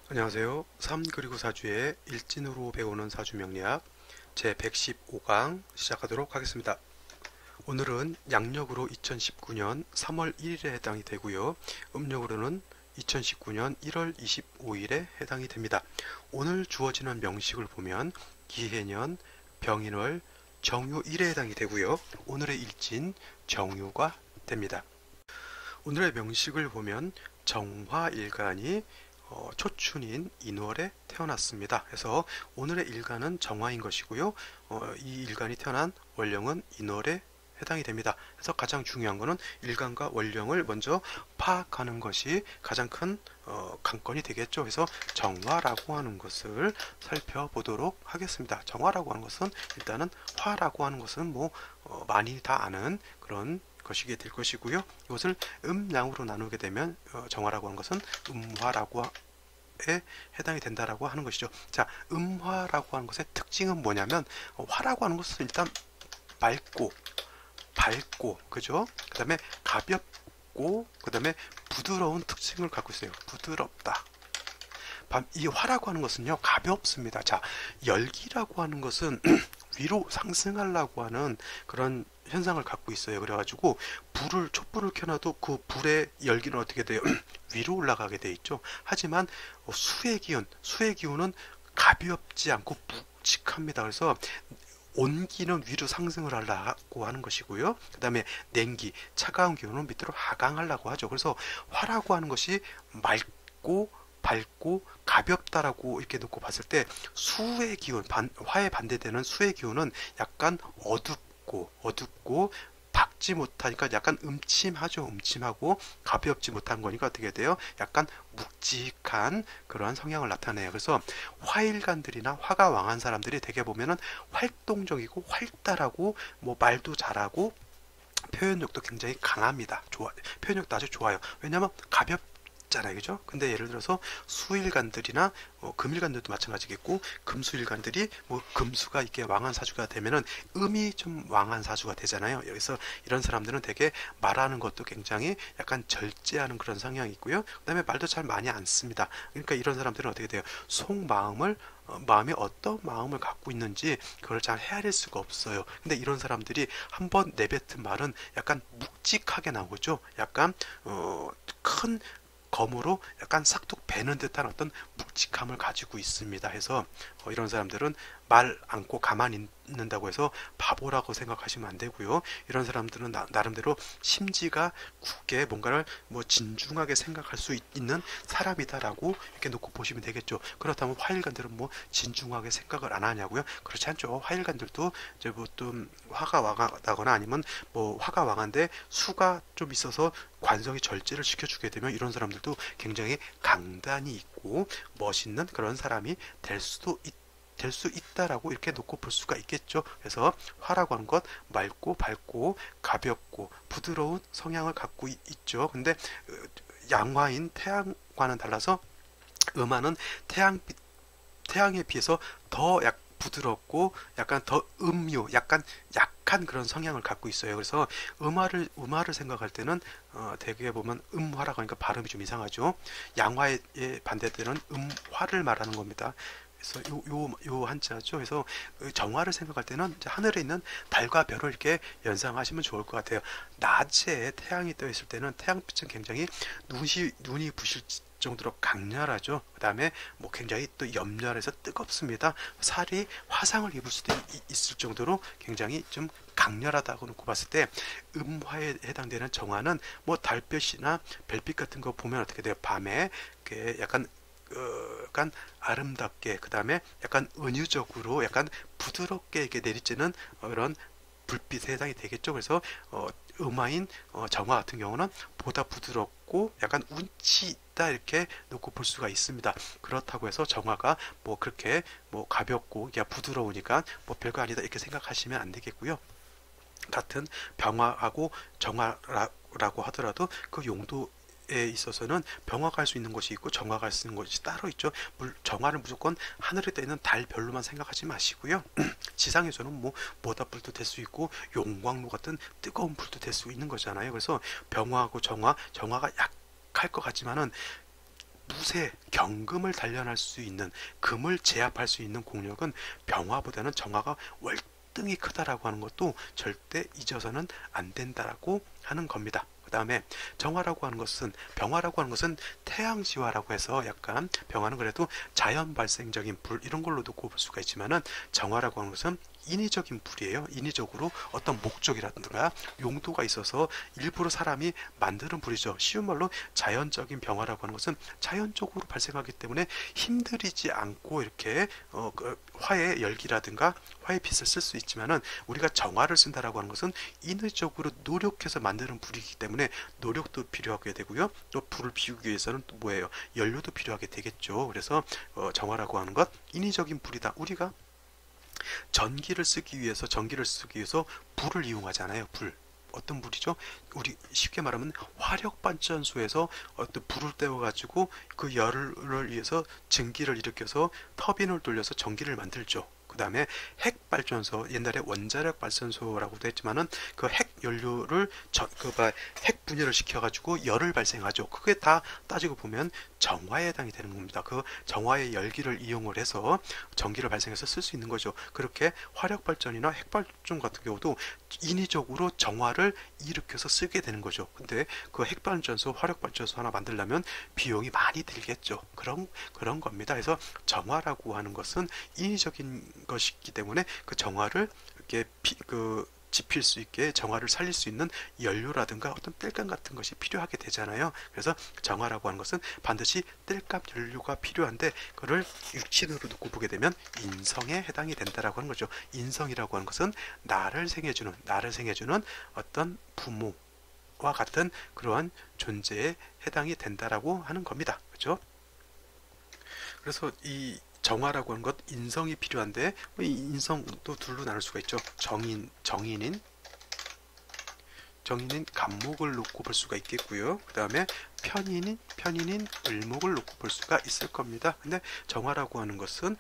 안녕하세요. 3 그리고 4주의 일진으로 배우는 사주 명리학 제 115강 시작하도록 하겠습니다. 오늘은 양력으로 2019년 3월 1일에 해당이 되고요. 음력으로는 2019년 1월 25일에 해당이 됩니다. 오늘 주어지는 명식을 보면 기해년, 병인월, 정유 1에 해당이 되고요. 오늘의 일진 정유가 됩니다. 오늘의 명식을 보면 정화일간이 초춘인 인월에 태어났습니다. 그래서 오늘의 일간은 정화인 것이고요. 이 일간이 태어난 월령은 인월에 해당이 됩니다. 그래서 가장 중요한 것은 일간과 월령을 먼저 파악하는 것이 가장 큰 관건이 되겠죠. 그래서 정화라고 하는 것을 살펴보도록 하겠습니다. 정화라고 하는 것은 일단은 화라고 하는 것은 많이 다 아는 그런 것이게 될 것이고요. 이것을 음양으로 나누게 되면 정화라고 하는 것은 음화라고 에 해당이 된다라고 하는 것이죠. 자, 음화라고 하는 것의 특징은 뭐냐면 화라고 하는 것은 일단 맑고 밝고 그죠? 그다음에 가볍고 그다음에 부드러운 특징을 갖고 있어요. 부드럽다. 이 화라고 하는 것은요 가볍습니다. 자, 열기라고 하는 것은 위로 상승하려고 하는 그런 현상을 갖고 있어요. 그래가지고 촛불을 켜놔도 그 불의 열기는 어떻게 돼요? 위로 올라가게 돼 있죠. 하지만 수의 기운은 가볍지 않고 묵직합니다. 그래서 온기는 위로 상승을 하려고 하는 것이고요. 그 다음에 냉기, 차가운 기운은 밑으로 하강하려고 하죠. 그래서 화라고 하는 것이 맑고 밝고 가볍다라고 이렇게 놓고 봤을 때 수의 기운, 화에 반대되는 수의 기운은 약간 어둡고 밝지 못하니까 약간 음침하죠. 음침하고 가볍지 못한 거니까 어떻게 돼요? 약간 묵직한 그러한 성향을 나타내요. 그래서 화일간들이나 화가 왕한 사람들이 되게 보면은 활동적이고 활달하고 말도 잘하고 표현력도 굉장히 강합니다. 표현력도 아주 좋아요. 왜냐하면 가볍잖아요, 그죠? 근데 예를 들어서 수일간들이나 금일간들도 마찬가지겠고 금수일간들이 금수가 이렇게 왕한 사주가 되면은 음이 좀 왕한 사주가 되잖아요. 여기서 이런 사람들은 되게 말하는 것도 굉장히 약간 절제하는 그런 성향이 있고요. 그다음에 말도 잘 많이 안 씁니다. 그러니까 이런 사람들은 어떻게 돼요? 속마음을 마음이 어떤 마음을 갖고 있는지 그걸 잘 헤아릴 수가 없어요. 근데 이런 사람들이 한번 내뱉은 말은 약간 묵직하게 나오죠. 약간 큰 검으로 약간 싹둑 베는 듯한 어떤 묵직함을 가지고 있습니다. 해서 이런 사람들은 말 않고 가만히 있는다고 해서 바보라고 생각하시면 안 되고요. 이런 사람들은 나름대로 심지가 굳게 뭔가를 진중하게 생각할 수 있는 사람이다라고 이렇게 놓고 보시면 되겠죠. 그렇다면 화일간들은 진중하게 생각을 안 하냐고요? 그렇지 않죠. 화일간들도 이제 좀 화가 왕하다거나 아니면 화가 왕한데 수가 좀 있어서 관성이 절제를 시켜주게 되면 이런 사람들도 굉장히 강단이 있고 멋있는 그런 사람이 될 수 있다라고 이렇게 놓고 볼 수가 있겠죠. 그래서 화라고 하는 것 맑고 밝고 가볍고 부드러운 성향을 갖고 있죠. 근데 양화인 태양과는 달라서 음화는 태양에 비해서 더 부드럽고 약간 더 약한 그런 성향을 갖고 있어요. 그래서 음화를 생각할 때는 대개 보면 음화라고 하니까 발음이 좀 이상하죠. 양화의 반대되는 음화를 말하는 겁니다. 그래서 요 한자죠. 그래서 정화를 생각할 때는 이제 하늘에 있는 달과 별을 이렇게 연상하시면 좋을 것 같아요. 낮에 태양이 떠 있을 때는 태양빛은 굉장히 눈이 부실 정도로 강렬하죠. 그 다음에 굉장히 또 염렬해서 뜨겁습니다. 살이 화상을 입을 수도 있을 정도로 굉장히 좀 강렬하다고 놓고 봤을 때 음화에 해당되는 정화는 달볕이나 별빛 같은 거 보면 어떻게 돼요? 밤에 약간 아름답게 그 다음에 약간 은유적으로 약간 부드럽게 이렇게 내리쬐는 이런 불빛에 해당이 되겠죠. 그래서 음화인 정화 같은 경우는 보다 부드럽고 약간 운치 있다 이렇게 놓고 볼 수가 있습니다. 그렇다고 해서 정화가 그렇게 가볍고 부드러우니까 별거 아니다 이렇게 생각하시면 안 되겠고요. 같은 병화하고 정화라고 하더라도 그 용도 에 있어서는 병화가 할 수 있는 것이 있고 정화가 할 수 있는 것이 따로 있죠. 정화를 무조건 하늘에 떠 있는 달 별로만 생각하지 마시고요. 지상에서는 모닥불도 될 수 있고 용광로 같은 뜨거운 불도 될 수 있는 거잖아요. 그래서 병화하고 정화가 약할 것 같지만은 무쇠, 경금을 단련할 수 있는, 금을 제압할 수 있는 공력은 병화보다는 정화가 월등히 크다라고 하는 것도 절대 잊어서는 안 된다라고 하는 겁니다. 그 다음에 정화라고 하는 것은, 병화라고 하는 것은 태양지화라고 해서 약간 병화는 그래도 자연 발생적인 불 이런 걸로도 꼽을 수가 있지만은, 정화라고 하는 것은 인위적인 불이에요. 인위적으로 어떤 목적이라든가 용도가 있어서 일부러 사람이 만드는 불이죠. 쉬운 말로 자연적인 병화라고 하는 것은 자연적으로 발생하기 때문에 힘들이지 않고 이렇게 그 화의 열기라든가 화의 빛을 쓸 수 있지만은, 우리가 정화를 쓴다라고 하는 것은 인위적으로 노력해서 만드는 불이기 때문에 노력도 필요하게 되고요. 또 불을 피우기 위해서는 또 뭐예요? 연료도 필요하게 되겠죠. 그래서 정화라고 하는 것 인위적인 불이다. 우리가 전기를 쓰기 위해서 불을 이용하잖아요. 불. 어떤 불이죠? 우리 쉽게 말하면 화력 발전소에서 어떤 불을 떼어 가지고 그 열을 위해서 증기를 일으켜서 터빈을 돌려서 전기를 만들죠. 그 다음에 핵 발전소, 옛날에 원자력 발전소라고도 했지만은 그 핵 연료를 핵 분열을 시켜가지고 열을 발생하죠. 그게 다 따지고 보면 정화에 해당이 되는 겁니다. 그 정화의 열기를 이용을 해서 전기를 발생해서 쓸 수 있는 거죠. 그렇게 화력 발전이나 핵 발전 같은 경우도 인위적으로 정화를 일으켜서 쓰게 되는 거죠. 근데 그 핵 발전소, 화력 발전소 하나 만들려면 비용이 많이 들겠죠. 그런 겁니다. 그래서 정화라고 하는 것은 인위적인 것이기 때문에 그 정화를 이렇게 지필 수 있게, 정화를 살릴 수 있는 연료라든가 어떤 땔감 같은 것이 필요하게 되잖아요. 그래서 정화라고 하는 것은 반드시 땔감 연료가 필요한데, 그를 육신으로 놓고 보게 되면 인성에 해당이 된다라고 하는 거죠. 인성이라고 하는 것은 나를 생해주는 어떤 부모와 같은 그러한 존재에 해당이 된다라고 하는 겁니다. 그렇죠? 그래서 이 정화라고 하는 것, 인성이 필요한데, 이 인성도 둘로 나눌 수가 있죠. 정인인 간목을 놓고 볼 수가 있겠고요. 그 다음에 편인인 을목을 놓고 볼 수가 있을 겁니다. 근데 정화라고 하는 것은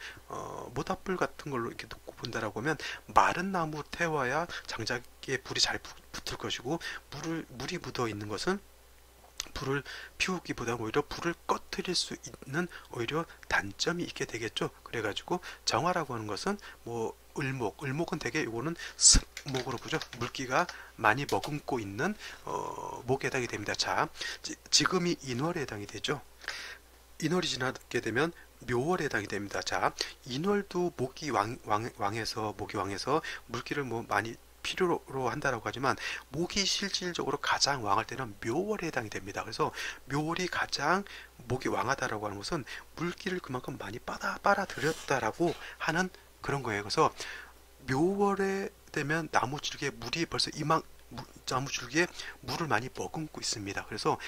모닥불 같은 걸로 이렇게 놓고 본다라고 하면, 마른 나무 태워야 장작에 불이 잘 붙을 것이고, 물이 묻어 있는 것은 불을 피우기보다 오히려 불을 꺼뜨릴 수 있는 오히려 단점이 있게 되겠죠. 그래가지고 정화라고 하는 것은 뭐 을목은 되게 이거는 습목으로 보죠. 물기가 많이 머금고 있는 목에 해당이 됩니다. 자, 지금이 인월에 해당이 되죠. 인월이 지나게 되면 묘월에 해당이 됩니다. 자, 인월도 목이 왕해서 물기를 뭐 많이 필요로 한다라고 하지만, 목이 실질적으로 가장 왕할 때는 묘월에 해당이 됩니다. 그래서 묘월이 가장 목이 왕하다라고 하는 것은 물기를 그만큼 많이 빨아들였다라고 하는 그런 거예요. 그래서 묘월에 되면 나무 줄기에 물이 벌써 나무 줄기에 물을 많이 머금고 있습니다. 그래서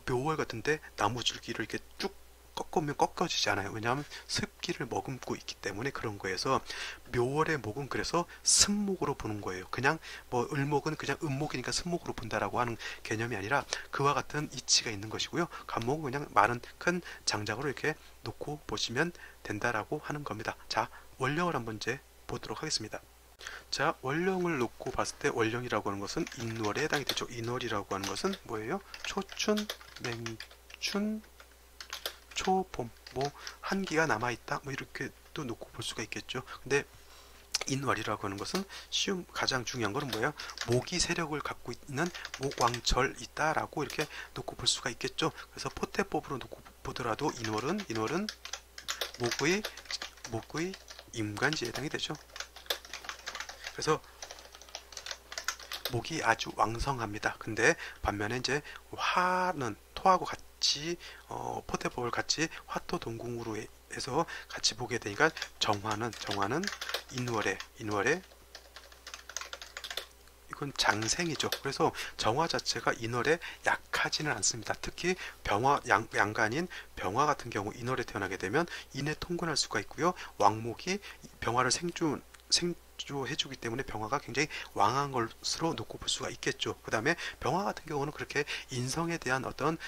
묘월 같은데 나무 줄기를 이렇게 쭉 꺾으면 꺾어지지 않아요. 왜냐하면 습기를 머금고 있기 때문에 그런 거에서, 묘월의 목은 그래서 습목으로 보는 거예요. 그냥 뭐 을목은 그냥 음목이니까 습목으로 본다라고 하는 개념이 아니라 그와 같은 이치가 있는 것이고요. 간목은 그냥 마른 큰 장작으로 이렇게 놓고 보시면 된다라고 하는 겁니다. 자, 원령을 한번 이제 보도록 하겠습니다. 자, 원령을 놓고 봤을 때 원령이라고 하는 것은 인월에 해당이 되죠. 인월이라고 하는 것은 뭐예요? 초춘, 맹춘, 초봄, 뭐 한기가 남아있다, 뭐 이렇게 또 놓고 볼 수가 있겠죠. 근데 인월이라고 하는 것은 가장 중요한 것은 뭐예요? 목이 세력을 갖고 있는 목왕절 있다라고 이렇게 놓고 볼 수가 있겠죠. 그래서 포태법으로 놓고 보더라도 인월은 목의 임관지에 해당이 되죠. 그래서 목이 아주 왕성합니다. 근데 반면에 이제 화는 토하고 같이 포태법을 같이 화토동궁으로 해서 같이 보게 되니까 정화는 인월에 이건 장생이죠. 그래서 정화 자체가 인월에 약하지는 않습니다. 특히 양간인 병화 같은 경우 인월에 태어나게 되면 인에 통근할 수가 있고요. 왕목이 병화를 생조해주기 때문에 병화가 굉장히 왕한 것으로 놓고 볼 수가 있겠죠. 그 다음에 병화 같은 경우는 그렇게 인성에 대한 어떤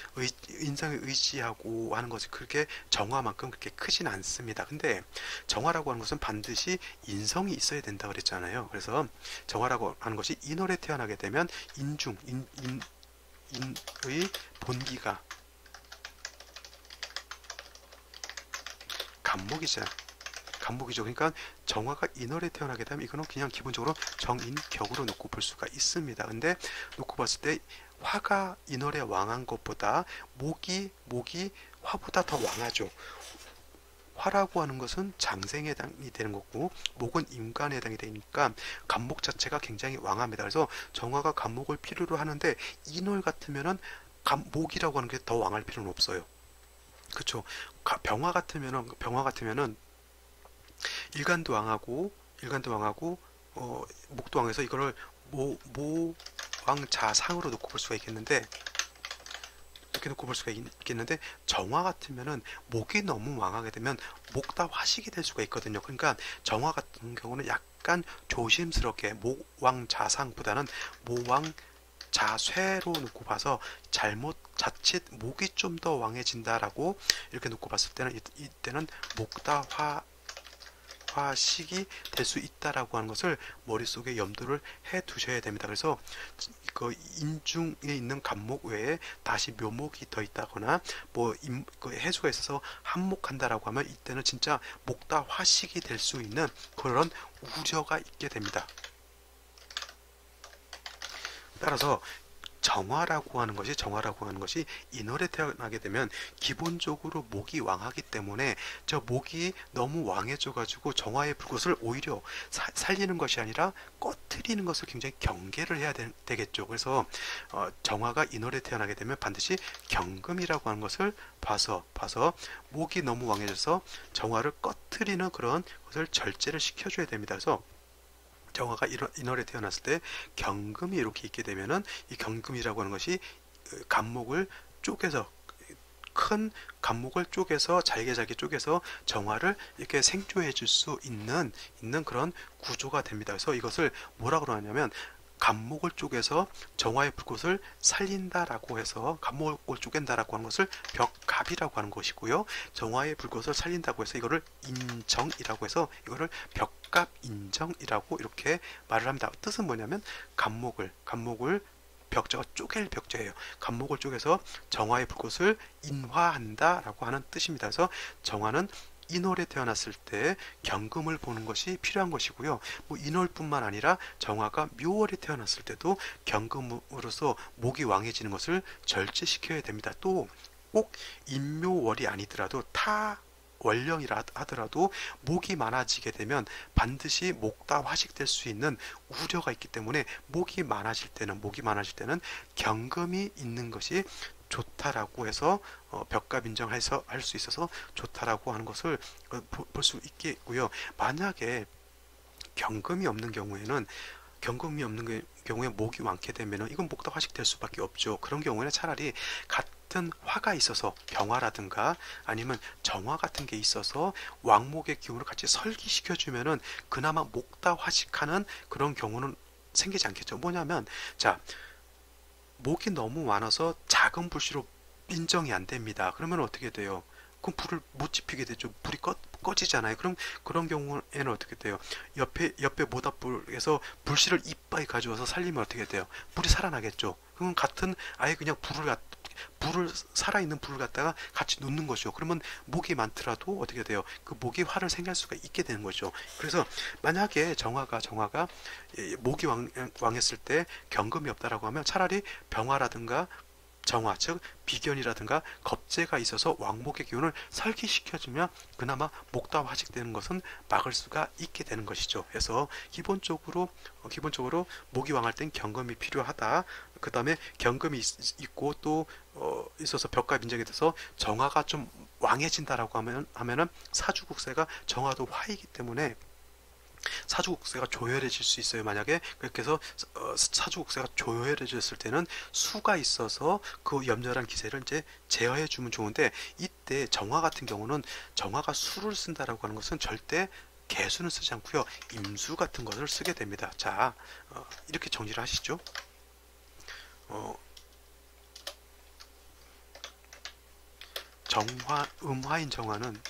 인성에 의지하고 하는 것이 그렇게 정화만큼 그렇게 크진 않습니다. 근데 정화라고 하는 것은 반드시 인성이 있어야 된다 그랬잖아요. 그래서 정화라고 하는 것이 인월에 태어나게 되면 인의 본기가 간목이죠. 간목이죠. 그러니까 정화가 인월에 태어나게 되면 이거는 그냥 기본적으로 정인격으로 놓고 볼 수가 있습니다. 근데 놓고 봤을 때 화가 인월에 왕한 것보다 목이 화보다 더 왕하죠. 화라고 하는 것은 장생에 해당이 되는 거고 목은 임간에 해당이 되니까 간목 자체가 굉장히 왕합니다. 그래서 정화가 간목을 필요로 하는데 인월 같으면은 목이라고 하는 게 더 왕할 필요는 없어요. 그렇죠. 병화 같으면은 일간도 왕하고 목도 왕해서 이거를 모왕자상으로 놓고 볼 수가 있겠는데 이렇게 놓고 볼 수가 있겠는데 정화 같으면은 목이 너무 왕하게 되면 목다 화식이 될 수가 있거든요. 그러니까 정화 같은 경우는 약간 조심스럽게 목왕자상보다는 모왕자쇠로 놓고 봐서 자칫 목이 좀 더 왕해진다라고 이렇게 놓고 봤을 때는 이때는 목다 화식이 될 수 있다라고 하는 것을 머릿속에 염두를 해 두셔야 됩니다. 그래서 그 인중에 있는 간목 외에 다시 묘목이 더 있다거나 그 해수가 있어서 한목한다라고 하면 이때는 진짜 목다 화식이 될 수 있는 그런 우려가 있게 됩니다. 따라서 정화라고 하는 것이 인월에 태어나게 되면 기본적으로 목이 왕하기 때문에 저 목이 너무 왕해져 가지고 정화의 불꽃을 오히려 살리는 것이 아니라 꺼트리는 것을 굉장히 경계를 해야 되겠죠. 그래서 정화가 인월에 태어나게 되면 반드시 경금이라고 하는 것을 봐서 목이 너무 왕해져서 정화를 꺼트리는 그런 것을 절제를 시켜줘야 됩니다. 그래서 정화가 인월에 태어났을 때 경금이 이렇게 있게 되면은 이 경금이라고 하는 것이 간목을 쪼개서 큰 간목을 쪼개서 잘게 쪼개서 정화를 이렇게 생조해 줄 수 있는 그런 구조가 됩니다. 그래서 이것을 뭐라 그러냐면 간목을 쪼개서 정화의 불꽃을 살린다라고 해서 간목을 쪼갠다라고 하는 것을 벽갑이라고 하는 것이고요. 정화의 불꽃을 살린다고 해서 이거를 인정이라고 해서 이거를 벽갑인정이라고 이렇게 말을 합니다. 뜻은 뭐냐면 간목을 벽자가 쪼갤 벽자예요. 간목을 쪼개서 정화의 불꽃을 인화한다라고 하는 뜻입니다. 그래서 정화는 인월에 태어났을 때 경금을 보는 것이 필요한 것이고요. 인월뿐만 아니라 정화가 묘월에 태어났을 때도 경금으로서 목이 왕해지는 것을 절제시켜야 됩니다. 또 꼭 인묘월이 아니더라도 타 월령이라 하더라도 목이 많아지게 되면 반드시 목다 화식될 수 있는 우려가 있기 때문에 목이 많아질 때는 경금이 있는 것이 좋다라고 해서 벽갑 인정해서 할 수 있어서 좋다라고 하는 것을 볼 수 있겠고요. 만약에 경금이 없는 경우에 목이 많게 되면은 이건 목다 화식될 수밖에 없죠. 그런 경우에는 차라리 같은 화가 있어서 병화라든가 아니면 정화 같은 게 있어서 왕목의 기운을 같이 설기시켜주면은 그나마 목다 화식하는 그런 경우는 생기지 않겠죠. 뭐냐면 자, 목이 너무 많아서 작은 불씨로 인정이 안 됩니다. 그러면 어떻게 돼요? 그럼 불을 못 지피게 되죠. 불이 꺼지잖아요. 그럼 그런 경우에는 어떻게 돼요? 옆에 모닥불에서 불씨를 이빠이 가져와서 살리면 어떻게 돼요? 불이 살아나겠죠. 그럼 같은 아예 그냥 살아있는 불을 갖다가 같이 놓는 거죠. 그러면 목이 많더라도 어떻게 돼요? 그 목이 화를 생길 수가 있게 되는 거죠. 그래서 만약에 정화가 목이 왕했을 때 경금이 없다라고 하면 차라리 병화라든가 정화, 즉 비견이라든가 겁재가 있어서 왕목의 기운을 설기시켜주면 그나마 목다 화식되는 것은 막을 수가 있게 되는 것이죠. 그래서 기본적으로 목이 왕할 땐 경금이 필요하다. 그 다음에 경금이 있고 또 있어서 벽과 민정이 돼서 정화가 좀 왕해진다라고 하면은 사주국세가 정화도 화이기 때문에 사주국세가 조열해질 수 있어요. 만약에 그렇게 해서 사주국세가 조열해졌을 때는 수가 있어서 그 염렬한 기세를 이제 제어해 주면 좋은데 이때 정화 같은 경우는 정화가 수를 쓴다라고 하는 것은 절대 개수는 쓰지 않고요. 임수 같은 것을 쓰게 됩니다. 자, 이렇게 정리를 하시죠. 음화인 정화는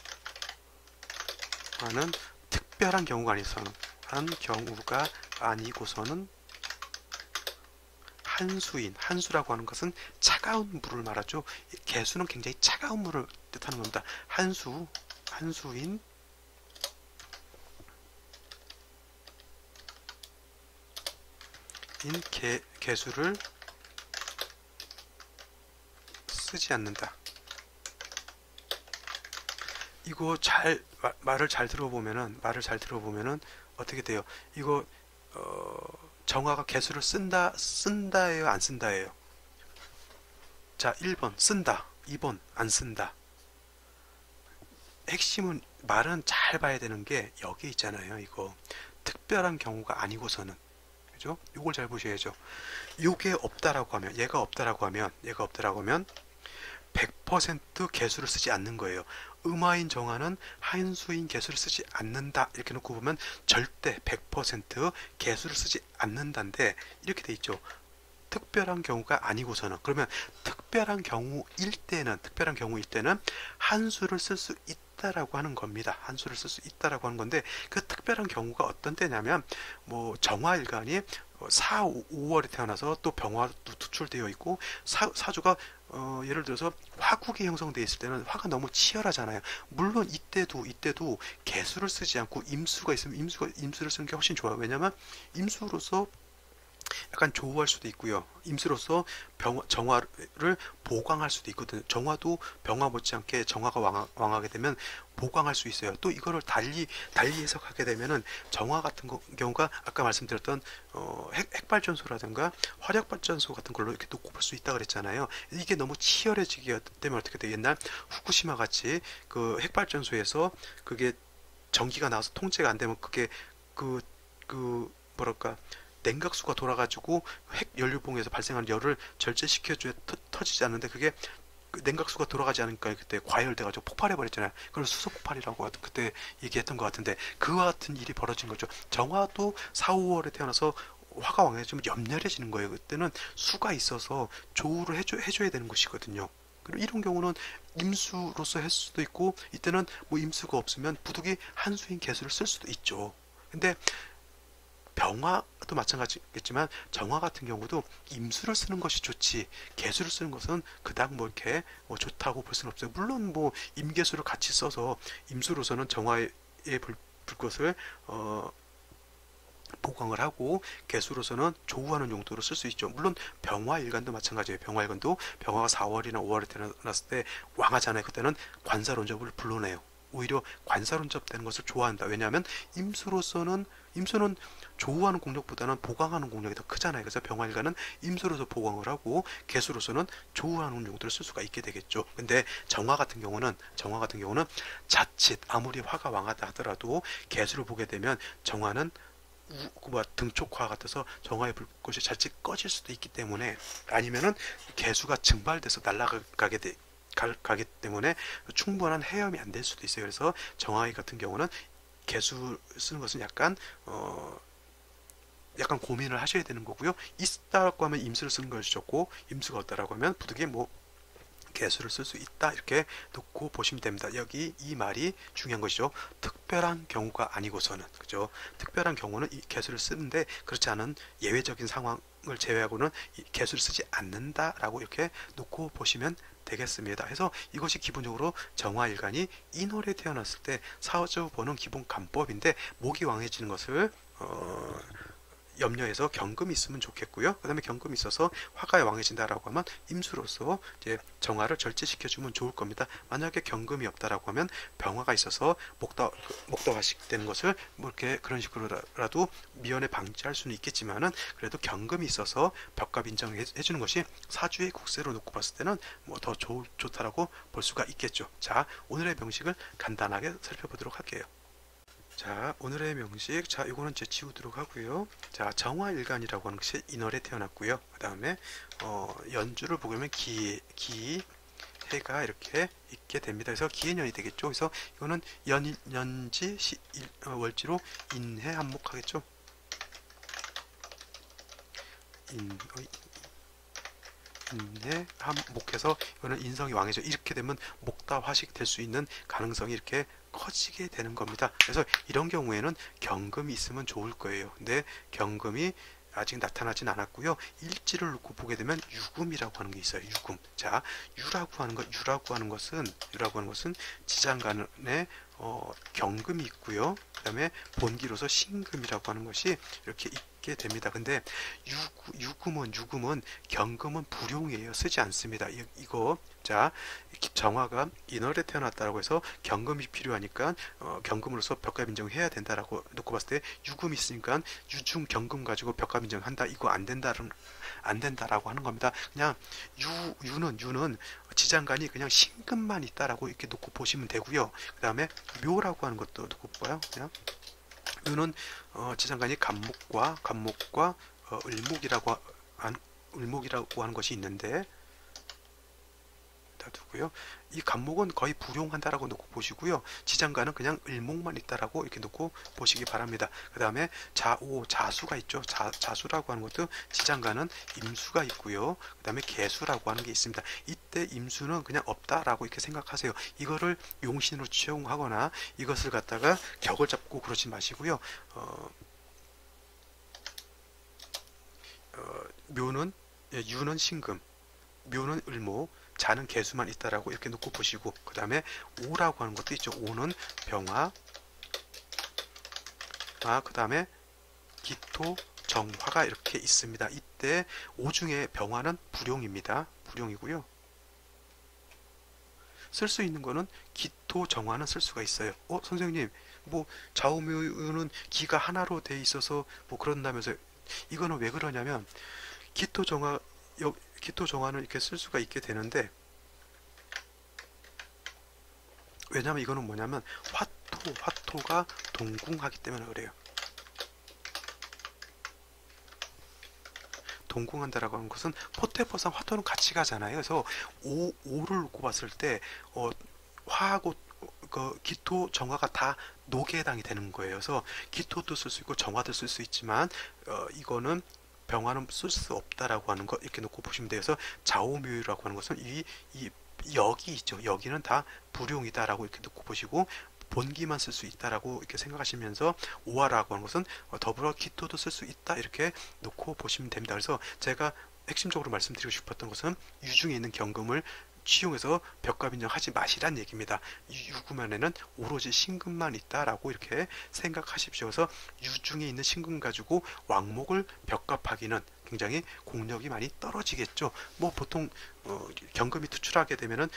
특별한 경우가 아니고서는 한수라고 하는 것은 차가운 물을 말하죠. 개수는 굉장히 차가운 물을 뜻하는 겁니다. 한수인 개수를 쓰지 않는다. 이거 말을 잘 들어보면은 어떻게 돼요? 이거 정화가 개수를 쓴다예요, 안 쓴다예요? 자, 1번 쓴다, 2번 안 쓴다. 핵심은 말은 잘 봐야 되는 게 여기 있잖아요. 이거 특별한 경우가 아니고서는, 그죠? 이걸 잘 보셔야죠. 요게 없다라고 하면, 얘가 없다라고 하면 100% 개수를 쓰지 않는 거예요. 음화인 정화는 한수인 개수를 쓰지 않는다 이렇게 놓고 보면 절대 100% 개수를 쓰지 않는다인데 이렇게 돼 있죠. 특별한 경우가 아니고서는, 그러면 특별한 경우일 때는 한수를 쓸 수 있다라고 하는 겁니다. 한수를 쓸 수 있다라고 하는 건데, 그 특별한 경우가 어떤 때냐면 뭐 정화일간이 4, 5월에 태어나서 또 병화도 투출되어 있고 사주가 예를 들어서 화국이 형성되어 있을 때는 화가 너무 치열하잖아요. 물론 이때도 개수를 쓰지 않고 임수가 있으면 임수를 쓰는 게 훨씬 좋아요. 왜냐하면 임수로서 약간 조우할 수도 있고요. 임수로서 정화를 보강할 수도 있거든요. 정화도 병화 못지않게 정화가 왕하게 되면 보강할 수 있어요. 또 이거를 달리 해석하게 되면은 정화 같은 경우가 아까 말씀드렸던 핵발전소라든가 화력발전소 같은 걸로 이렇게 놓고 볼 수 있다 그랬잖아요. 이게 너무 치열해지게 되면 어떻게 돼요? 옛날 후쿠시마 같이 그 핵발전소에서 그게 전기가 나와서 통제가 안 되면 그게 뭐랄까, 냉각수가 돌아가지고 핵 연료봉에서 발생하는 열을 절제시켜줘야 터지지 않는데, 그게 냉각수가 돌아가지 않으니까 그때 과열돼가지고 폭발해버렸잖아요. 그걸 수소폭발이라고 그때 얘기했던 것 같은데, 그와 같은 일이 벌어진 거죠. 정화도 4, 5월에 태어나서 화가 왕해지면 염려해지는 거예요. 그때는 수가 있어서 조우를 해줘야 되는 것이거든요. 그리고 이런 경우는 임수로서 했을 수도 있고, 이때는 뭐 임수가 없으면 부득이 한수인 개수를 쓸 수도 있죠. 근데 병화도 마찬가지겠지만 정화 같은 경우도 임수를 쓰는 것이 좋지 개수를 쓰는 것은 그닥 뭐 이렇게 좋다고 볼 수는 없어요. 물론 뭐 임개수를 같이 써서 임수로서는 정화의 불꽃을 보강을 하고 개수로서는 조우하는 용도로 쓸 수 있죠. 물론 병화일간도 마찬가지예요. 병화일간도 병화가 4월이나 5월에 태어났을 때 왕하잖아요. 그때는 관사론접을 불러내요. 오히려 관사론접 되는 것을 좋아한다. 왜냐하면 임수는 조우하는 공력보다는 보강하는 공력이 더 크잖아요. 그래서 병화일간은 임수로서 보강을 하고 개수로서는 조우하는 용도를 쓸 수가 있게 되겠죠. 근데 정화 같은 경우는 자칫 아무리 화가 왕하다 하더라도 개수를 보게 되면 정화는 등촉화 같아서 정화의 불꽃이 자칫 꺼질 수도 있기 때문에, 아니면은 개수가 증발돼서 날아가게 가기 때문에 충분한 해염이 안 될 수도 있어요. 그래서 정화기 같은 경우는 개수 쓰는 것은 약간 고민을 하셔야 되는 거고요. 있다고 하면 임수를 쓰는 것이 좋고, 임수가 없다라고 하면 부득이 뭐 개수를 쓸 수 있다 이렇게 놓고 보시면 됩니다. 여기 이 말이 중요한 것이죠. 특별한 경우가 아니고서는, 그죠? 특별한 경우는 이 개수를 쓰는데 그렇지 않은 예외적인 상황을 제외하고는 개수를 쓰지 않는다라고 이렇게 놓고 보시면 되겠습니다. 그래서 이것이 기본적으로 정화일간이 인월에 태어났을 때 사주 보는 기본 간법인데, 목이 왕해지는 것을 염려해서 경금이 있으면 좋겠고요. 그 다음에 경금이 있어서 화가 왕해진다라고 하면 임수로서 이제 정화를 절제시켜주면 좋을 겁니다. 만약에 경금이 없다라고 하면 병화가 있어서 목도화식 되는 것을 뭐 이렇게 그런 식으로라도 미연에 방지할 수는 있겠지만은, 그래도 경금이 있어서 벽갑 인정해 주는 것이 사주의 국세로 놓고 봤을 때는 뭐 더 좋다라고 볼 수가 있겠죠. 자, 오늘의 명식을 간단하게 살펴보도록 할게요. 자, 오늘의 명식, 자, 이거는 이제 지우도록 하고요. 자, 정화일간이라고 하는 것이 인월에 태어났고요. 그 다음에 연주를 보게 되면 해가 이렇게 있게 됩니다. 그래서 기해년이 되겠죠. 그래서 이거는 연지 월지로 인해 한목하겠죠. 인해 한목해서 이거는 인성이 왕해져. 이렇게 되면 목다화식 될 수 있는 가능성이 이렇게 커지게 되는 겁니다. 그래서 이런 경우에는 경금이 있으면 좋을 거예요. 근데 경금이 아직 나타나진 않았고요. 일지를 놓고 보게 되면 유금이라고 하는 게 있어요. 유금. 자, 유라고 하는 것은 지장간의 경금이 있고요. 그 다음에 본기로서 신금이라고 하는 것이 이렇게 있게 됩니다. 근데 유금은 경금은 불용이에요. 쓰지 않습니다. 이거 자, 정화가 인월에 태어났다고 해서 경금이 필요하니까 경금으로서 벽갑 인정해야 된다라고 놓고 봤을 때 유금이 있으니까 유중 경금 가지고 벽갑 인정한다. 이거 안 된다라고 하는 겁니다. 그냥 유는 지장간이 그냥 신금만 있다라고 이렇게 놓고 보시면 되고요. 그 다음에 묘라고 하는 것도 놓고 봐요. 그냥 묘는 지장간이 간목과 을목이라고 하는 것이 있는데 두고요. 이 간목은 거의 불용한다라고 놓고 보시고요. 지장간은 그냥 을목만 있다라고 이렇게 놓고 보시기 바랍니다. 그 다음에 자수가 있죠. 자수라고 하는 것도 지장간은 임수가 있고요. 그 다음에 개수라고 하는 게 있습니다. 이때 임수는 그냥 없다라고 이렇게 생각하세요. 이거를 용신으로 취용하거나 이것을 갖다가 격을 잡고 그러지 마시고요. 유는 신금, 묘는 을목, 자는 개수만 있다라고 이렇게 놓고 보시고, 그 다음에 오라고 하는 것도 있죠. 오는 병화, 그 다음에 기토, 정화가 이렇게 있습니다. 이때 오 중에 병화는 불용입니다. 불용이고요. 쓸 수 있는 거는 기토, 정화는 쓸 수가 있어요. 선생님, 뭐 좌우묘는 기가 하나로 돼 있어서 뭐 그런다면서. 이거는 왜 그러냐면 기토 정화는 이렇게 쓸 수가 있게 되는데, 왜냐면 이거는 뭐냐면 화토가 동궁하기 때문에 그래요. 동궁한다라고 하는 것은 포테포상 화토는 같이 가잖아요. 그래서 오를 놓고 봤을 때 화하고 기토 정화가 다 녹에 해당이 되는 거예요. 그래서 기토도 쓸 수 있고 정화도 쓸 수 있지만 이거는 병화는 쓸 수 없다라고 하는 거 이렇게 놓고 보시면 돼요. 그래서 좌우묘유라고 하는 것은 이 역이 있죠. 여기는 다 불용이다라고 이렇게 놓고 보시고 본기만 쓸 수 있다라고 이렇게 생각하시면서 오화라고 하는 것은 더불어 기토도 쓸 수 있다 이렇게 놓고 보시면 됩니다. 그래서 제가 핵심적으로 말씀드리고 싶었던 것은 유중에 있는 경금을 취용해서 벽갑 인정하지 마시란 얘기입니다. 유금안에는 오로지 신금만 있다라고 이렇게 생각하십시오. 그래서 유중에 있는 신금 가지고 왕목을 벽갑하기는 굉장히 공력이 많이 떨어지겠죠. 뭐 보통 경금이 투출하게 되면은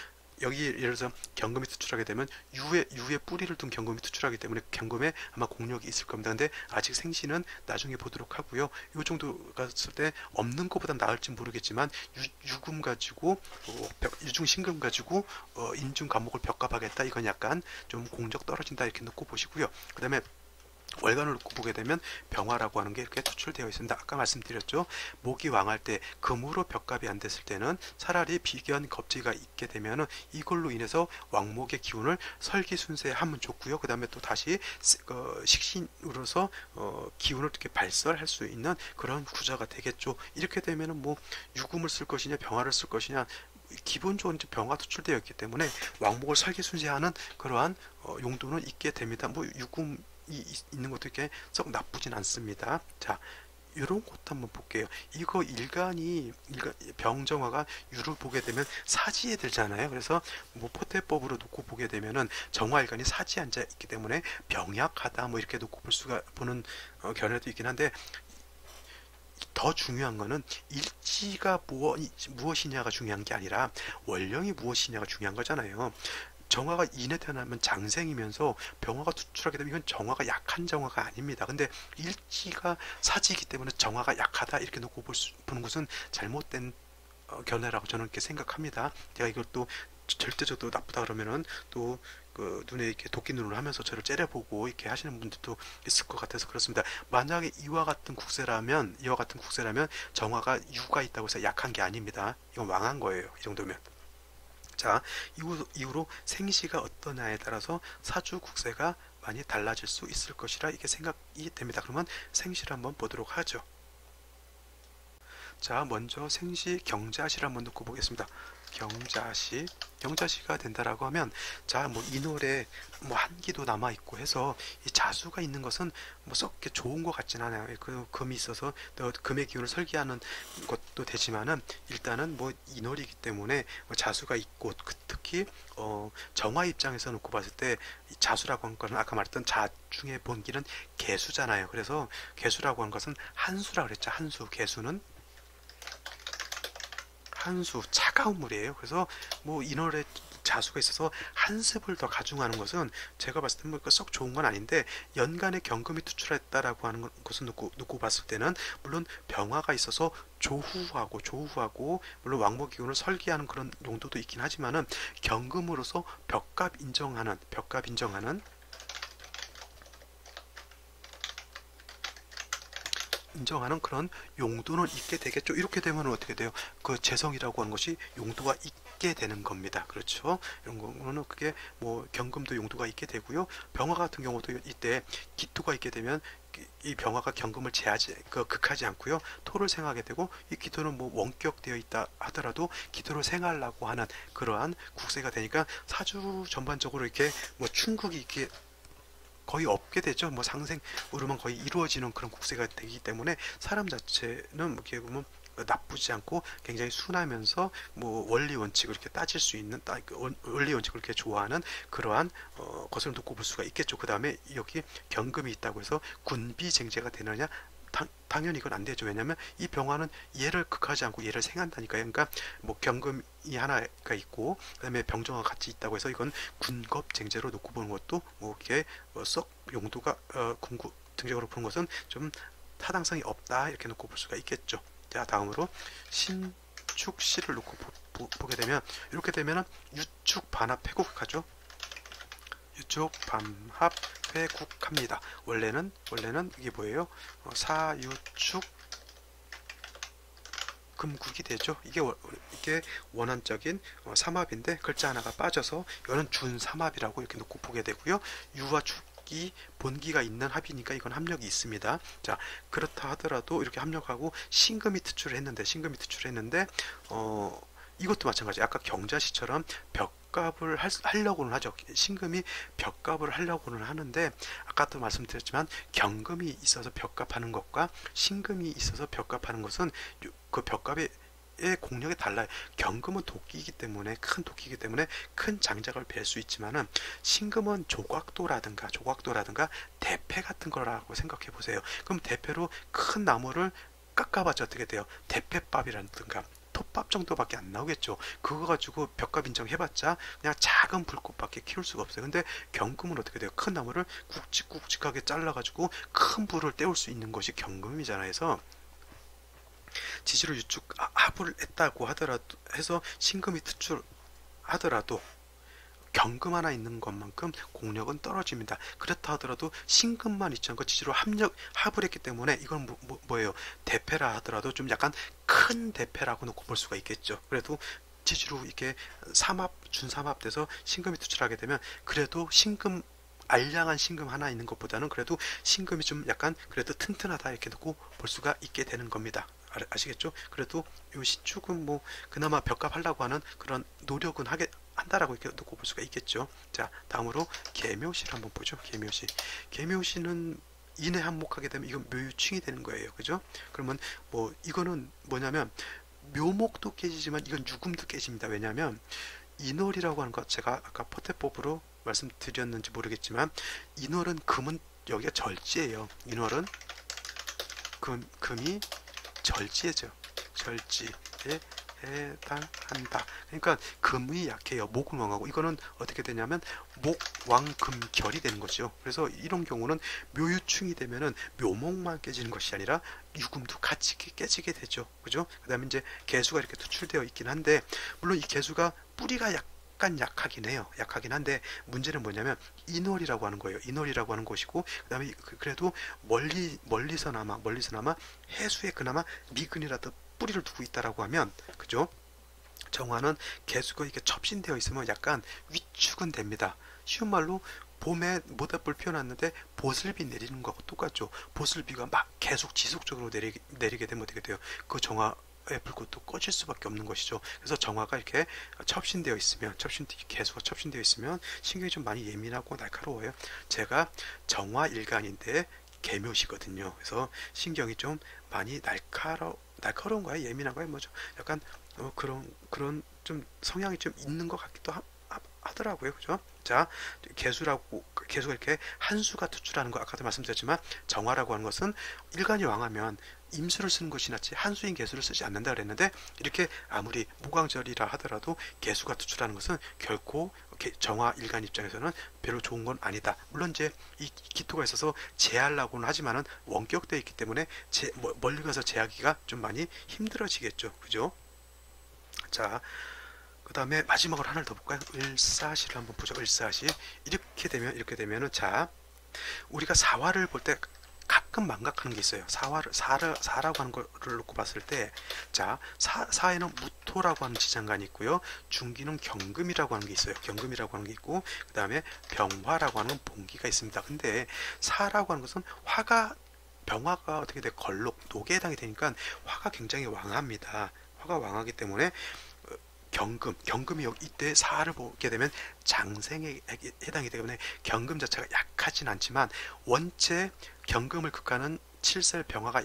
여기 예를 들어서 경금이 투출하게 되면 유의 뿌리를 둔 경금이 투출하기 때문에 경금에 아마 공력이 있을 겁니다. 근데 아직 생시는 나중에 보도록 하고요. 이 정도 갔을 때 없는 것보다 나을지 모르겠지만 유금 가지고 유중 신금 가지고 인중 간목을 벽갑하겠다. 이건 약간 좀 공적 떨어진다 이렇게 놓고 보시고요. 그 다음에 월간을 놓고 보게 되면 병화라고 하는 게 이렇게 투출되어 있습니다. 아까 말씀드렸죠. 목이 왕할 때 금으로 벽갑이 안 됐을 때는 차라리 비견 겁지가 있게 되면은 이걸로 인해서 왕목의 기운을 설기순세하면 좋고요. 그 다음에 또 다시 식신으로서 기운을 이렇게 발설할 수 있는 그런 구조가 되겠죠. 이렇게 되면은 뭐 유금을 쓸 것이냐 병화를 쓸 것이냐 기본적으로 병화 투출되어 있기 때문에 왕목을 설기순세하는 그러한 용도는 있게 됩니다. 뭐 유금 있는 것도 이렇게 썩 나쁘진 않습니다. 자, 이런 것도 한번 볼게요. 이거 병정화가 유를 보게 되면 사지에 들잖아요. 그래서 뭐 포태법으로 놓고 보게 되면은 정화일간이 사지에 앉아 있기 때문에 병약하다 뭐 이렇게 놓고 보는 견해도 있긴 한데, 더 중요한 거는 일지가 무엇이냐가 중요한 게 아니라 원령이 무엇이냐가 중요한 거잖아요. 정화가 인에 태어나면 장생이면서 병화가 투출하게 되면 이건 정화가 약한 정화가 아닙니다. 근데 일지가 사지이기 때문에 정화가 약하다 이렇게 놓고 보는 것은 잘못된 견해라고 저는 이렇게 생각합니다. 제가 이걸 또 절대적으로 나쁘다 그러면은 또 그 눈에 이렇게 도끼 눈을 하면서 저를 째려보고 이렇게 하시는 분들도 있을 것 같아서 그렇습니다. 만약에 이와 같은 국세라면 정화가 유가 있다고 해서 약한 게 아닙니다. 이건 왕한 거예요. 이 정도면. 자, 이후로 생시가 어떠냐에 따라서 사주 국세가 많이 달라질 수 있을 것이라 이게 생각이 됩니다. 그러면 생시를 한번 보도록 하죠. 자, 먼저 생시 경자시를 한번 놓고 보겠습니다. 경자시가 된다라고 하면, 자, 뭐 인월에 뭐 한기도 남아 있고 해서 이 자수가 있는 것은 뭐 썩 좋은 것 같진 않아요. 그 금이 있어서 또 금의 기운을 설계하는 것도 되지만은, 일단은 뭐 인월이기 때문에 뭐 자수가 있고, 특히 정화 입장에서 놓고 봤을 때 이 자수라고 하는 거는 아까 말했던 자 중에 본기는 개수잖아요. 그래서 개수라고 하는 것은 한수라 그랬죠. 한수. 개수는 한수, 차가운 물이에요. 그래서 뭐 인월에 자수가 있어서 한습을 더 가중하는 것은 제가 봤을 때는 썩 좋은 건 아닌데, 연간에 경금이 투출했다라고 하는 것을 놓고 봤을 때는 물론 병화가 있어서 조후하고 물론 왕복 기운을 설계하는 그런 용도도 있긴 하지만은, 경금으로서 벽갑 인정하는 그런 용도는 있게 되겠죠. 이렇게 되면 어떻게 돼요? 그 재성이라고 하는 것이 용도가 있게 되는 겁니다. 그렇죠? 이런 거는 그게 뭐 경금도 용도가 있게 되고요. 병화 같은 경우도 이때 기토가 있게 되면 이 병화가 경금을 극하지 않고요. 토를 생하게 되고, 이 기토는 뭐 원격되어 있다 하더라도 기토를 생하려고 하는 그러한 국세가 되니까 사주 전반적으로 이렇게 뭐 충국이 이렇게 거의 없게 되죠. 뭐 상생으로만 거의 이루어지는 그런 국세가 되기 때문에 사람 자체는 어떻게 보면 나쁘지 않고 굉장히 순하면서 뭐 원리 원칙을 이렇게 따질 수 있는, 원리 원칙을 이렇게 좋아하는 그러한 것을 놓고 볼 수가 있겠죠. 그 다음에 여기 경금이 있다고 해서 군비쟁제가 되느냐? 당연히 이건 안 되죠. 왜냐하면 이 병화는 얘를 극하지 않고 얘를 생한다니까요. 그러니까 뭐 경금이 하나가 있고 그다음에 병정화가 같이 있다고 해서 이건 군겁쟁제로 놓고 보는 것도 뭐 이렇게 썩 용도가 궁극적으로 보는 것은 좀 타당성이 없다, 이렇게 놓고 볼 수가 있겠죠. 자, 다음으로 신축시를 놓고 보게 되면, 이렇게 되면은 유축 반합 회국하죠. 유축 반합 회국합니다. 원래는 이게 뭐예요? 사유축 금국이 되죠. 이게 원한적인 삼합인데 글자 하나가 빠져서 이거는 준삼합이라고 이렇게 놓고 보게 되고요. 유와 축이 본기가 있는 합이니까 이건 합력이 있습니다. 자, 그렇다 하더라도 이렇게 합력하고 신금이 투출을 했는데 이것도 마찬가지. 아까 경자시처럼 벽갑을 하려고는 하죠. 신금이 벽갑을 하려고는 하는데, 아까도 말씀드렸지만 경금이 있어서 벽갑하는 것과 신금이 있어서 벽갑하는 것은 그 벽갑의 공력이 달라요. 경금은 도끼이기 때문에, 큰 도끼이기 때문에 큰 장작을 벨 수 있지만은, 신금은 조각도라든가 대패 같은 거라고 생각해 보세요. 그럼 대패로 큰 나무를 깎아봤자 어떻게 돼요? 대패밥이라든가 톱밥 정도밖에 안 나오겠죠. 그거 가지고 벽갑 인정해봤자 그냥 작은 불꽃밖에 키울 수가 없어요. 근데 경금은 어떻게 돼요? 큰 나무를 굵직굵직하게 잘라가지고 큰 불을 때울 수 있는 것이 경금이잖아요. 해서 지지로 유축 합을 했다고 하더라도, 해서 신금이 투출하더라도 경금 하나 있는 것만큼 공력은 떨어집니다. 그렇다 하더라도 신금만 있지 않고 지지로 합을 했기 때문에 이건 뭐예요? 대패라 하더라도 좀 약간 큰 대패라고 놓고 볼 수가 있겠죠. 그래도 지지로 이렇게 준삼합 돼서 신금이 투출하게 되면, 그래도 알량한 신금 하나 있는 것보다는 그래도 신금이 좀 약간 그래도 튼튼하다, 이렇게 놓고 볼 수가 있게 되는 겁니다. 아시겠죠? 그래도 요 신축은 뭐 그나마 벽갑 하려고 하는 그런 노력은 한다라고 이렇게 놓고 볼 수가 있겠죠. 자, 다음으로 계묘시를 한번 보죠. 계묘시는 인해 한목하게 되면 이건 묘유충이 되는 거예요. 그죠? 그러면 뭐 이거는 뭐냐면 묘목도 깨지지만 이건 유금도 깨집니다. 왜냐하면 인월이라고 하는 것, 제가 아까 포태법으로 말씀드렸는지 모르겠지만, 인월은 금은 여기가 절지예요. 인월은 금이 절지죠. 절지에 해당한다. 그러니까 금이 약해요. 목은 왕하고, 이거는 어떻게 되냐면 목왕금결이 되는 거죠. 그래서 이런 경우는 묘유충이 되면은 묘목만 깨지는 것이 아니라 유금도 같이 깨지게 되죠. 그죠? 그 다음에 이제 개수가 이렇게 투출되어 있긴 한데, 물론 이 개수가 뿌리가 약간 약하긴 해요. 약하긴 한데, 문제는 뭐냐면 인월이라고 하는 거예요. 인월이라고 하는 것이고, 그 다음에 그래도 멀리서나마 해수에 그나마 미근이라도 뿌리를 두고 있다라고 하면, 그죠? 정화는 개수가 이렇게 첩신되어 있으면 약간 위축은 됩니다. 쉬운 말로 봄에 모닥불 피워놨는데 보슬비 내리는 거하고 똑같죠. 보슬비가 막 계속 지속적으로 내리게 되면 어떻게 돼요? 그 정화 불꽃도 꺼질 수밖에 없는 것이죠. 그래서 정화가 이렇게 첩신되어 있으면, 개수가 첩신되어 있으면 신경이 좀 많이 예민하고 날카로워요. 제가 정화일간인데 개묘시거든요. 그래서 신경이 좀 많이 날카로운 거야, 예민한 거야, 뭐죠? 약간 그런 좀 성향이 좀 있는 것 같기도 하더라고요. 그죠? 자, 개수가 이렇게 한 수가 투출하는 거 아까도 말씀드렸지만 정화라고 하는 것은 일간이 왕하면 임수를 쓰는 것이 낫지 한수인 개수를 쓰지 않는다 그랬는데, 이렇게 아무리 무광절이라 하더라도 개수가 투출하는 것은 결코 정화 일간 입장에서는 별로 좋은 건 아니다. 물론 이제 이 기토가 있어서 제하려고는 하지만은 원격되어 있기 때문에 멀리 가서 제하기가 좀 많이 힘들어지겠죠. 그죠? 자, 그 다음에 마지막으로 하나를 더 볼까요? 을사시를 한번 보죠. 을사시. 이렇게 되면은, 자, 우리가 사화를 볼 때 가끔 망각하는 게 있어요. 사라고 하는 거를 놓고 봤을 때, 자, 사에는 무토라고 하는 지장간이 있고요. 중기는 경금이라고 하는 게 있어요. 경금이라고 하는 게 있고, 그 다음에 병화라고 하는 봉기가 있습니다. 근데 사라고 하는 것은 병화가 어떻게 돼? 녹에 해당이 되니까 화가 굉장히 왕합니다. 화가 왕하기 때문에 경금이 이때 사를 보게 되면 장생에 해당이 되기 때문에 경금 자체가 약하진 않지만, 원체 경금을 극하는 칠살 병화가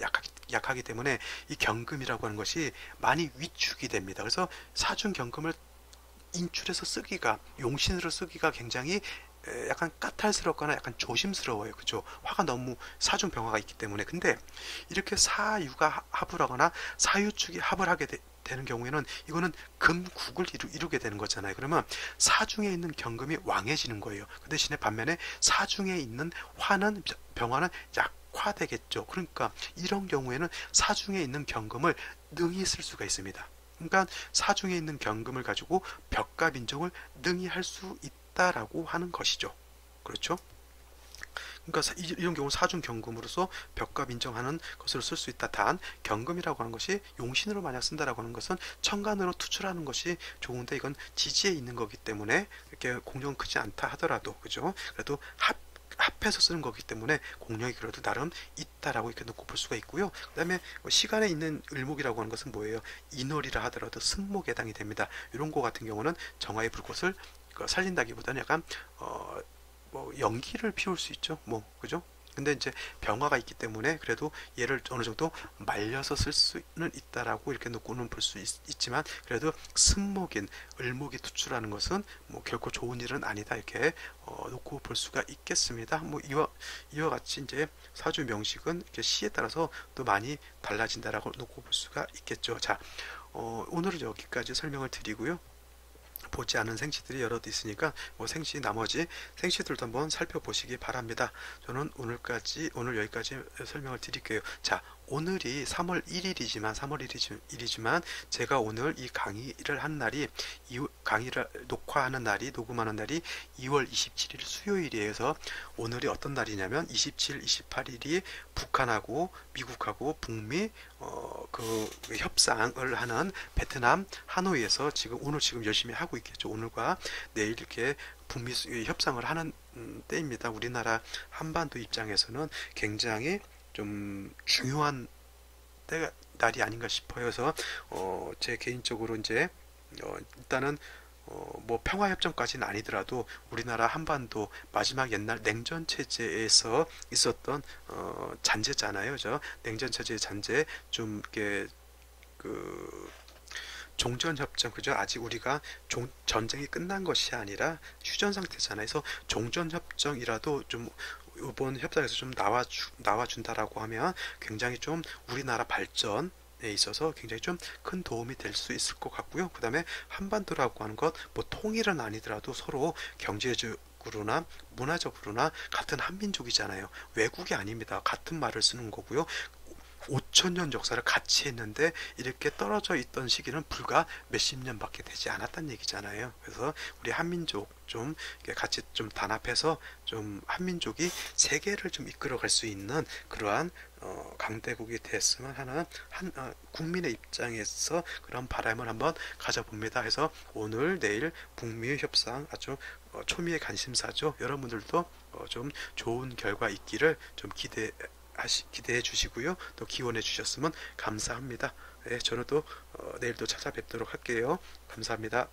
약하기 때문에 이 경금이라고 하는 것이 많이 위축이 됩니다. 그래서 사중 경금을 인출해서 쓰기가, 용신으로 쓰기가 굉장히 약간 까탈스럽거나 약간 조심스러워요. 그죠? 화가 너무 사중 병화가 있기 때문에. 근데 이렇게 사유가 합을 하거나 사유축이 합을 하게 되는 경우에는 이거는 금국을 이루게 되는 거잖아요. 그러면 사중에 있는 경금이 왕해지는 거예요. 그 대신에 반면에 사중에 있는 병화는 약화되겠죠. 그러니까 이런 경우에는 사중에 있는 경금을 능히 쓸 수가 있습니다. 그러니까 사중에 있는 경금을 가지고 벽과 민정을 능히 할 수 있다라고 하는 것이죠. 그렇죠? 그러니까 이런 경우 사중 경금으로서 벽과 민정하는 것으로 쓸 수 있다. 단 경금이라고 하는 것이 용신으로 만약 쓴다라고 하는 것은 천간으로 투출하는 것이 좋은데, 이건 지지에 있는 거기 때문에 이렇게 공력은 크지 않다 하더라도, 그죠? 그래도 합해서 쓰는 거기 때문에 공력이 그래도 나름 있다라고 이렇게 놓고 볼 수가 있고요. 그 다음에 시간에 있는 을목이라고 하는 것은 뭐예요? 인월이라 하더라도 승목에 해당이 됩니다. 이런 거 같은 경우는 정화의 불꽃을 살린다기보다는 약간 연기를 피울 수 있죠. 그죠? 근데 이제 병화가 있기 때문에 그래도 얘를 어느 정도 말려서 쓸 수는 있다라고 이렇게 놓고는 볼 수 있지만, 그래도 승목인 을목이 투출하는 것은 결코 좋은 일은 아니다, 이렇게 놓고 볼 수가 있겠습니다. 이와 같이 이제 사주 명식은 이렇게 시에 따라서 또 많이 달라진다라고 놓고 볼 수가 있겠죠. 자, 오늘은 여기까지 설명을 드리고요. 보지 않은 생시들이 여럿 있으니까 생시 나머지 생시들도 한번 살펴보시기 바랍니다. 저는 오늘 여기까지 설명을 드릴게요. 자, 오늘이 3월 1일이지만 제가 오늘 이 강의를 한 날이, 강의를 녹음하는 날이 2월 27일 수요일이에요. 그래서 오늘이 어떤 날이냐면 27, 28일이 북한하고 미국하고 북미 그 협상을 하는 베트남 하노이에서 오늘 열심히 하고 있겠죠. 오늘과 내일 이렇게 북미 협상을 하는 때입니다. 우리나라 한반도 입장에서는 굉장히 좀 중요한 날이 아닌가 싶어요. 그래서 제 개인적으로 이제 일단은 평화협정까지는 아니더라도 우리나라 한반도 마지막 옛날 냉전 체제에서 있었던 잔재잖아요. 냉전 체제의 잔재, 좀 이렇게 종전협정, 그죠? 아직 우리가 전쟁이 끝난 것이 아니라 휴전 상태잖아요. 그래서 종전협정이라도 좀 이번 협상에서 좀 나와준다라고 하면 굉장히 좀 우리나라 발전에 있어서 굉장히 좀 큰 도움이 될 수 있을 것 같고요. 그 다음에 한반도라고 하는 것, 통일은 아니더라도 서로 경제적으로나 문화적으로나 같은 한민족이잖아요. 외국이 아닙니다. 같은 말을 쓰는 거고요. 5,000년 역사를 같이 했는데 이렇게 떨어져 있던 시기는 불과 몇십 년밖에 되지 않았다는 얘기잖아요. 그래서 우리 한민족 좀 같이 좀 단합해서 좀 한민족이 세계를 좀 이끌어갈 수 있는 그러한 강대국이 됐으면 하는 국민의 입장에서 그런 바람을 한번 가져봅니다. 해서 오늘 내일 북미 협상 아주 초미의 관심사죠. 여러분들도 좀 좋은 결과 있기를 좀 기대해 주시고요. 또 기원해 주셨으면 감사합니다. 네, 저는 또 내일 또 찾아뵙도록 할게요. 감사합니다.